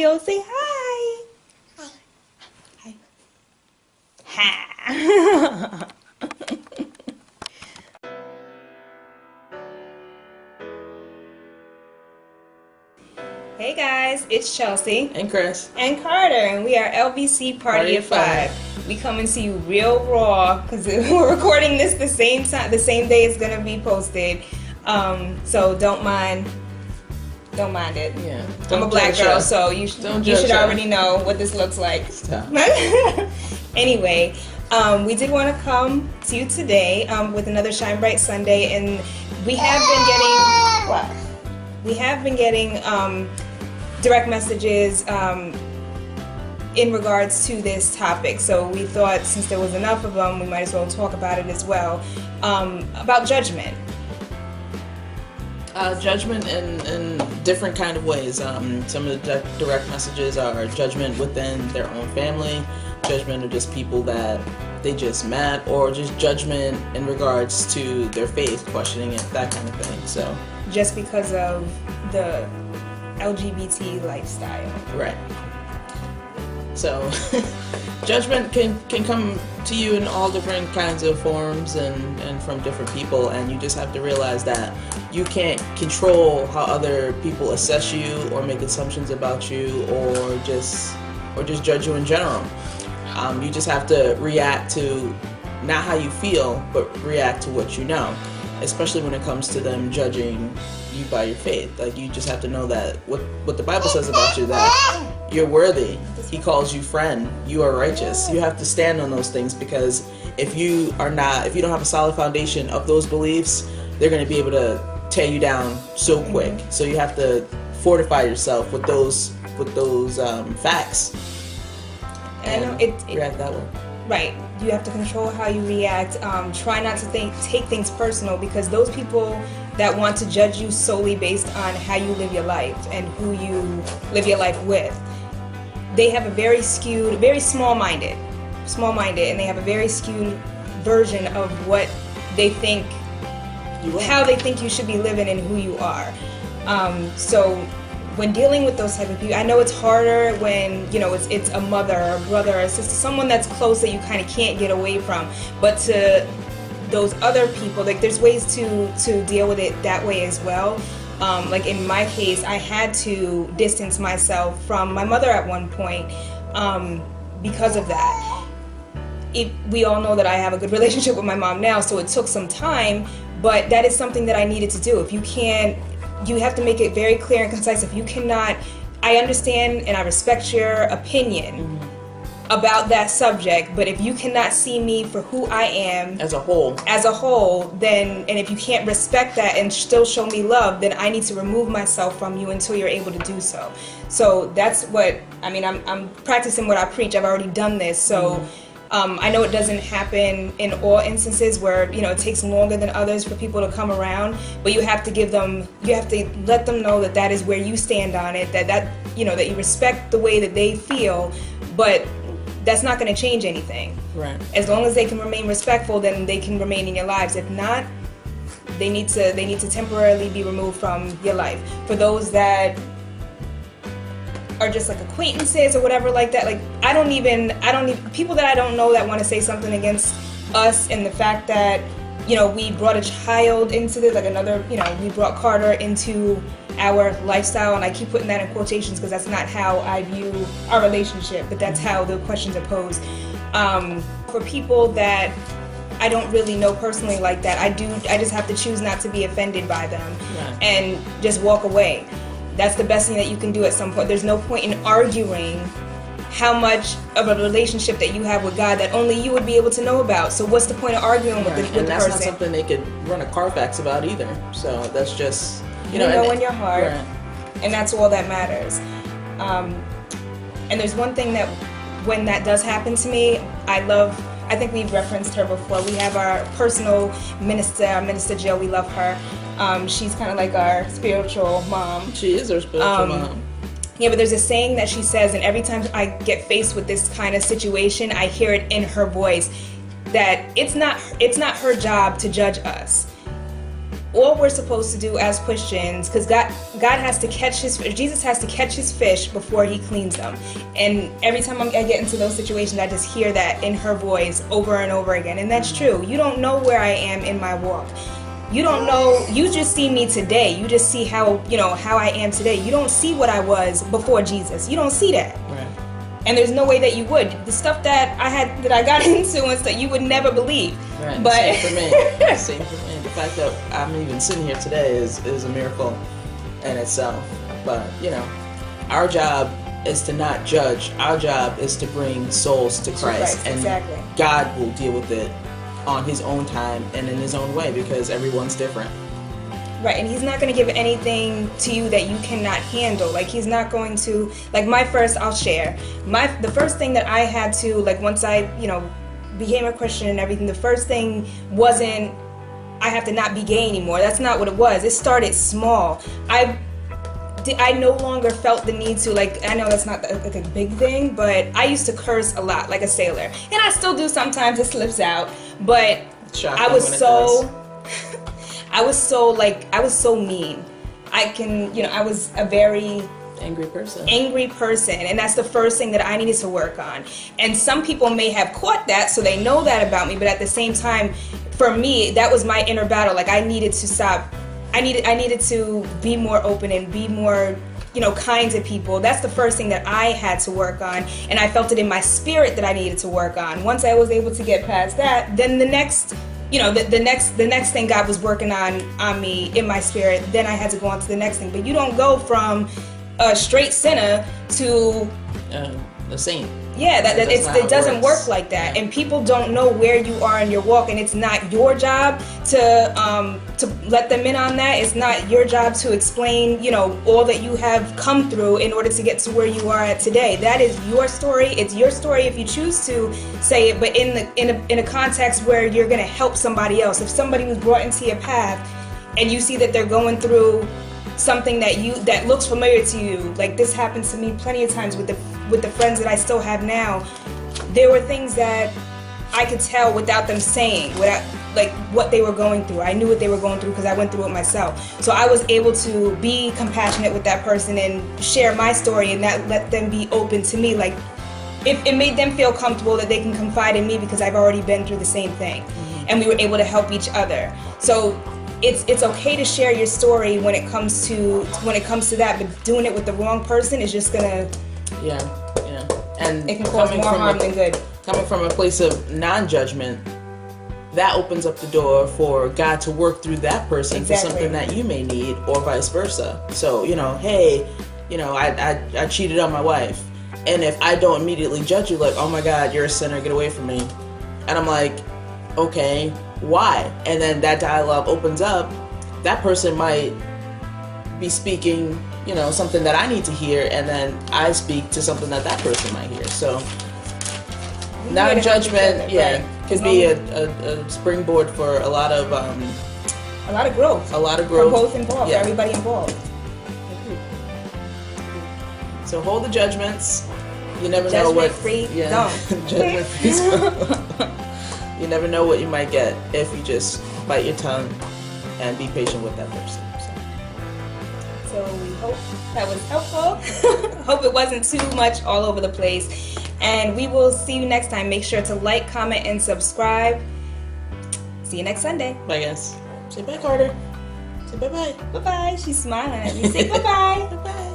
style. Say hi. Hi. Ha. Hey guys, it's Chelsea and Chris and Carter, and we are LBC Party of 5. We coming to you real raw because we're recording this the same time, the same day it's gonna be posted. So don't mind it. Yeah. I'm a black girl, so you should already know what this looks like. Anyway, we did want to come to you today with another ShineBright Sunday, and we have been getting direct messages in regards to this topic. So we thought since there was enough of them, we might as well talk about it as well, about judgment. Judgment in different kind of ways. Some of the direct messages are judgment within their own family, judgment of just people that they just met, or just judgment in regards to their faith, questioning it, that kind of thing. So just because of the LGBT lifestyle. Right. So judgment can come to you in all different kinds of forms and from different people, and you just have to realize that you can't control how other people assess you or make assumptions about you or just judge you in general. You just have to react to not how you feel, but react to what you know, especially when it comes to them judging you by your faith. Like, you just have to know that what the Bible says about you, that you're worthy. He calls you friend. You are righteous. You have to stand on those things, because if you don't have a solid foundation of those beliefs, they're going to be able to tear you down so quick. So you have to fortify yourself with those facts. And react that way. Right. You have to control how you react. Try not to take things personal, because those people that want to judge you solely based on how you live your life and who you live your life with, they have a very skewed, very small-minded, and they have a very skewed version of what they think, how they think you should be living and who you are. So when dealing with those type of people, I know it's harder when, it's a mother or a brother or a sister, someone that's close that you kind of can't get away from. But to those other people, like, there's ways to deal with it that way as well. Like in my case, I had to distance myself from my mother at one point because of that. We all know that I have a good relationship with my mom now, so it took some time, but that is something that I needed to do. You have to make it very clear and concise. If you cannot, I understand and I respect your opinion about that subject, but if you cannot see me for who I am as a whole, then, and if you can't respect that and still show me love, then I need to remove myself from you until you're able to do so. So that's what, I'm practicing what I preach. I've already done this, so I know it doesn't happen in all instances where, it takes longer than others for people to come around, but you have to let them know that is where you stand on it, that you respect the way that they feel, but that's not going to change anything. Right. As long as they can remain respectful, then they can remain in your lives. If not, they need to temporarily be removed from your life. For those that are just like acquaintances or whatever like that, like I don't even people that I don't know that want to say something against us, and the fact that we brought a child into this, like another, we brought Carter into our lifestyle, and I keep putting that in quotations because that's not how I view our relationship, but that's how the questions are posed. For people that I don't really know personally like that, I just have to choose not to be offended by them and just walk away. That's the best thing that you can do at some point. There's no point in arguing how much of a relationship that you have with God that only you would be able to know about. So what's the point of arguing with the person? And that's not something they could run a Carfax about either. So that's just, you know in your heart, and that's all that matters. And there's one thing that when that does happen to me, I think we've referenced her before. We have our personal Minister Jill. We love her. She's kind of like our spiritual mom. She is our spiritual mom. Yeah, but there's a saying that she says, and every time I get faced with this kind of situation, I hear it in her voice, that it's not her job to judge us. all we're supposed to do as Christians, because God has to catch Jesus has to catch his fish before he cleans them. And every time I get into those situations, I just hear that in her voice over and over again. And that's true. You don't know where I am in my walk. You don't know, you just see me today. You just see how I am today. You don't see what I was before Jesus. You don't see that. Right. And there's no way that you would. The stuff that I got into and stuff you would never believe. Right. But Same for me. Same for me. The fact that I'm even sitting here today is a miracle in itself. But our job is to not judge. Our job is to bring souls to Christ. And exactly. God will deal with it on his own time and in his own way, because everyone's different. Right, and he's not going to give anything to you that you cannot handle. Like, he's not going to, like, I'll share. The first thing that I had to, like, once I, became a Christian and everything, the first thing wasn't, I have to not be gay anymore. That's not what it was. It started small. I no longer felt the need to, like, I know that's not like a big thing, but I used to curse a lot, like a sailor. And I still do sometimes, it slips out. But I was so mean. I was a very angry person. And that's the first thing that I needed to work on. And some people may have caught that, so they know that about me. But at the same time, for me, that was my inner battle. Like, I needed to stop. I needed to be more open and be more, kind to people. That's the first thing that I had to work on. And I felt it in my spirit that I needed to work on. Once I was able to get past that, then the next thing God was working on me in my spirit, then I had to go on to the next thing. But you don't go from a straight sinner to a saint. Yeah, it doesn't work like that. And people don't know where you are in your walk, and it's not your job to let them in on that. It's not your job to explain, all that you have come through in order to get to where you are at today. That is your story. It's your story if you choose to say it, but in a context where you're going to help somebody else. If somebody was brought into your path and you see that they're going through something that looks familiar to you, like this happened to me plenty of times with the friends that I still have now. There were things that I could tell without them saying, without like what they were going through. I knew what they were going through because I went through it myself. So I was able to be compassionate with that person and share my story, and that let them be open to me. Like, it made them feel comfortable that they can confide in me because I've already been through the same thing. Mm-hmm. And we were able to help each other. So it's okay to share your story when it comes to that, but doing it with the wrong person is just gonna and it can cause more harm than good. Coming from a place of non-judgment, that opens up the door for God to work through that person for something that you may need, or vice versa. So hey, I cheated on my wife, and if I don't immediately judge you, like, oh my God, you're a sinner, get away from me, and I'm like, okay, why? And then that dialogue opens up. That person might be speaking, something that I need to hear, and then I speak to something that person might hear. So non-judgment, could be a springboard for a lot of growth. For both involved, for everybody involved. So hold the judgments. You never know what. Judgment free. You never know what you might get if you just bite your tongue and be patient with that person. So we hope that was helpful. Hope it wasn't too much all over the place. And we will see you next time. Make sure to like, comment, and subscribe. See you next Sunday. Bye, guys. Say bye, Carter. Say bye-bye. Bye-bye. She's smiling at me. Say bye-bye. Bye-bye.